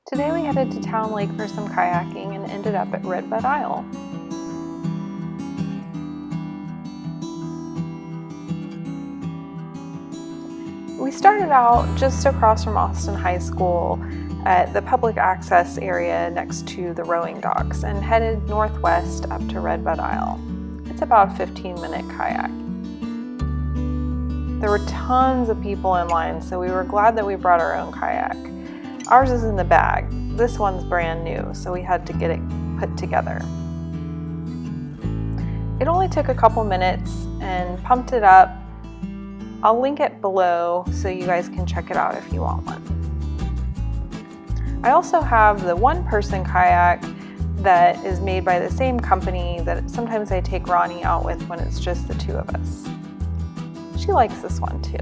Today we headed to Town Lake for some kayaking and ended up at Redbud Isle. We started out just across from Austin High School at the public access area next to the rowing docks and headed northwest up to Redbud Isle. It's about a 15-minute kayak. There were tons of people in line, so we were glad that we brought our own kayak. Ours is in the bag. This one's brand new, so we had to get it put together. It only took a couple minutes and pumped it up. I'll link it below so you guys can check it out if you want one. I also have the one-person kayak that is made by the same company that sometimes I take Ronnie out with when it's just the two of us. She likes this one too.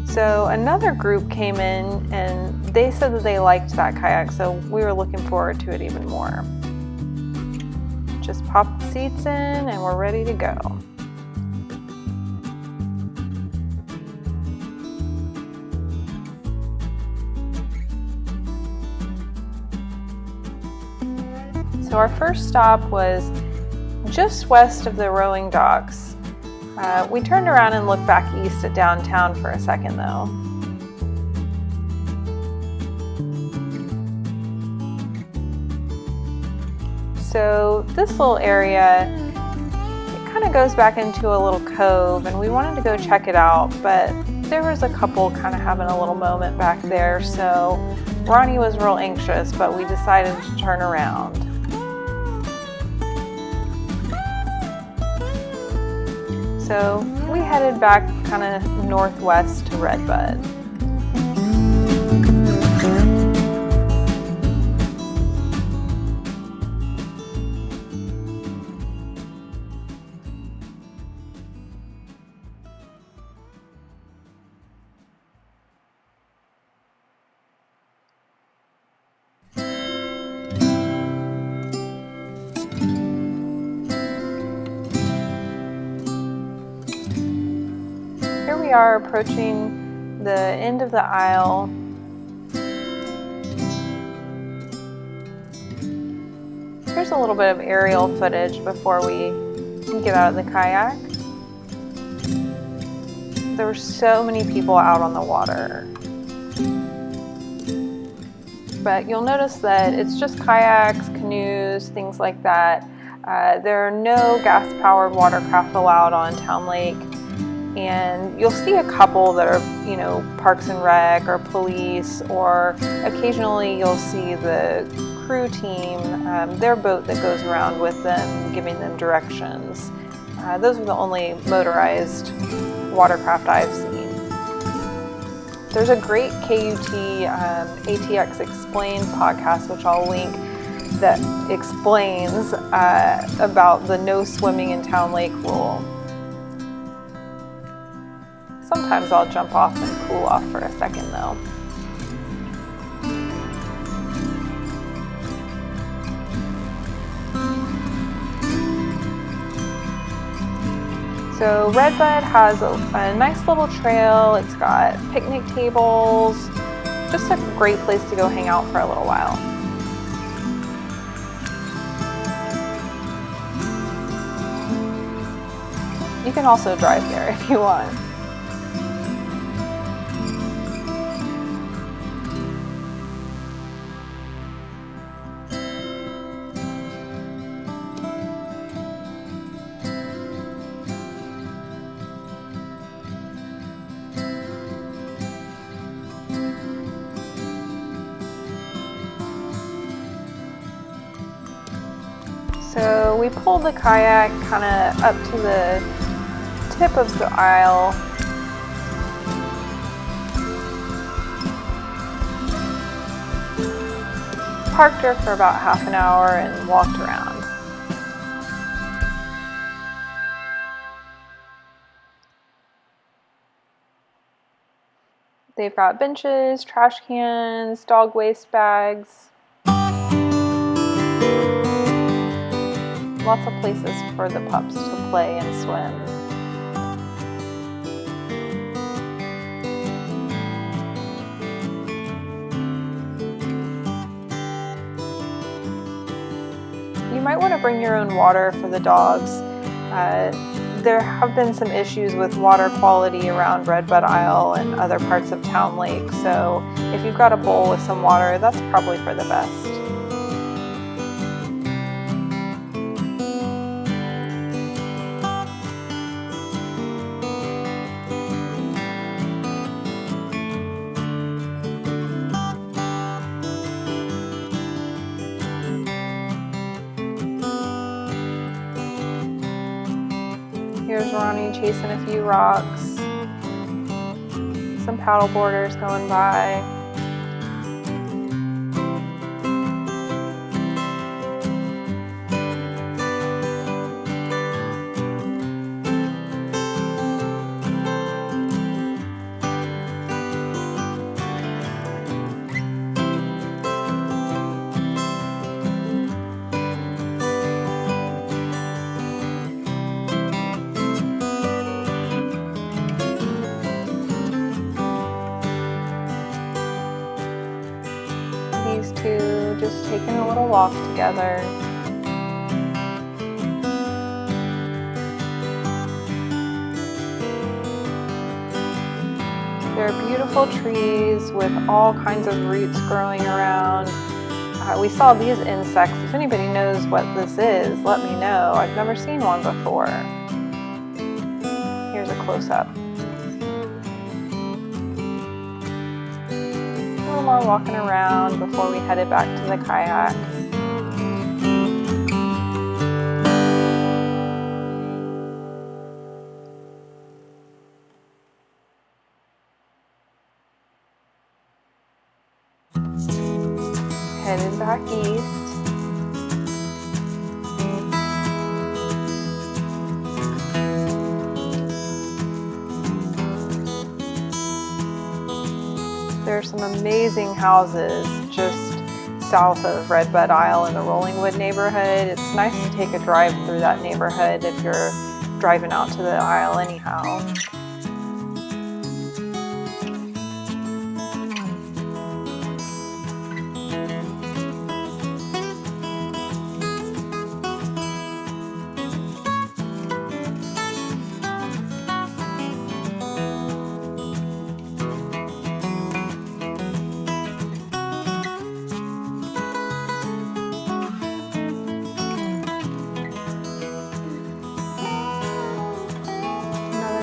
So another group came in and they said that they liked that kayak, so we were looking forward to it even more. Just pop the seats in and we're ready to go. So our first stop was just west of the rowing docks. We turned around and looked back east at downtown for a second though. So this little area, it kind of goes back into a little cove and we wanted to go check it out, but there was a couple kind of having a little moment back there, so Ronnie was real anxious, but we decided to turn around. So we headed back kind of northwest to Redbud. Here we are approaching the end of the aisle. Here's a little bit of aerial footage before we get out of the kayak. There were so many people out on the water. But you'll notice that it's just kayaks, canoes, things like that. There are no gas-powered watercraft allowed on Town Lake. And you'll see a couple that are, Parks and Rec or police, or occasionally you'll see the crew team, their boat that goes around with them, giving them directions. Those are the only motorized watercraft I've seen. There's a great KUT ATX Explained podcast, which I'll link, that explains about the no swimming in Town Lake rule. Sometimes I'll jump off and cool off for a second though. So Redbud has a nice little trail. It's got picnic tables. Just a great place to go hang out for a little while. You can also drive there if you want. So we pulled the kayak kind of up to the tip of the aisle. Parked her for about half an hour and walked around. They've got benches, trash cans, dog waste bags. Lots of places for the pups to play and swim. might want to bring your own water for the dogs. There have been some issues with water quality around Redbud Isle and other parts of Town Lake, so if you've got a bowl with some water, that's probably for the best. Here's Ronnie chasing a few rocks. Some paddle boarders going by. These two just taking a little walk together. They're beautiful trees with all kinds of roots growing around. We saw these insects. If anybody knows what this is, let me know. I've never seen one before. Here's a close-up. A little more walking around before we headed back to the kayak. Headed back east. There are some amazing houses just south of Redbud Isle in the Rollingwood neighborhood. It's nice to take a drive through that neighborhood if you're driving out to the Isle anyhow.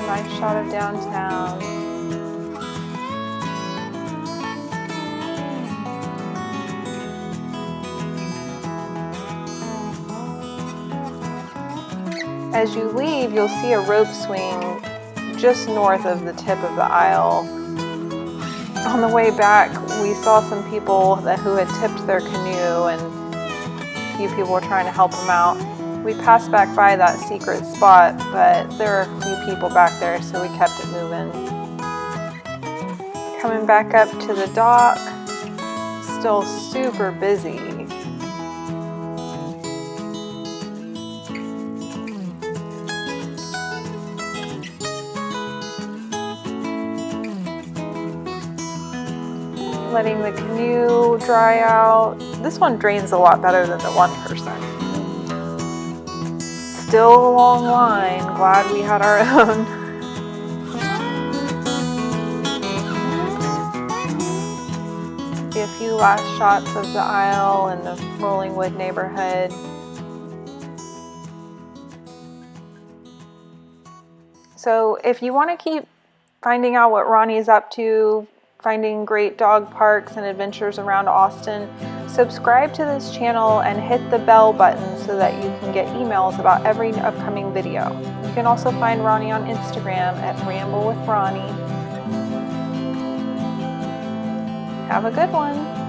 Nice shot of downtown. As you leave, you'll see a rope swing just north of the tip of the Isle. On the way back, we saw some people who had tipped their canoe, and a few people were trying to help them out. We passed back by that secret spot, but there were a few people back there, so we kept it moving. Coming back up to the dock, still super busy. Letting the canoe dry out. This one drains a lot better than the 1%. Still a long line. Glad we had our own. See a few last shots of the Isle and the Rollingwood neighborhood. So if you want to keep finding out what Ronnie's up to, finding great dog parks and adventures around Austin, subscribe to this channel and hit the bell button so that you can get emails about every upcoming video. You can also find Ronnie on Instagram at Ramble with Ronnie. Have a good one.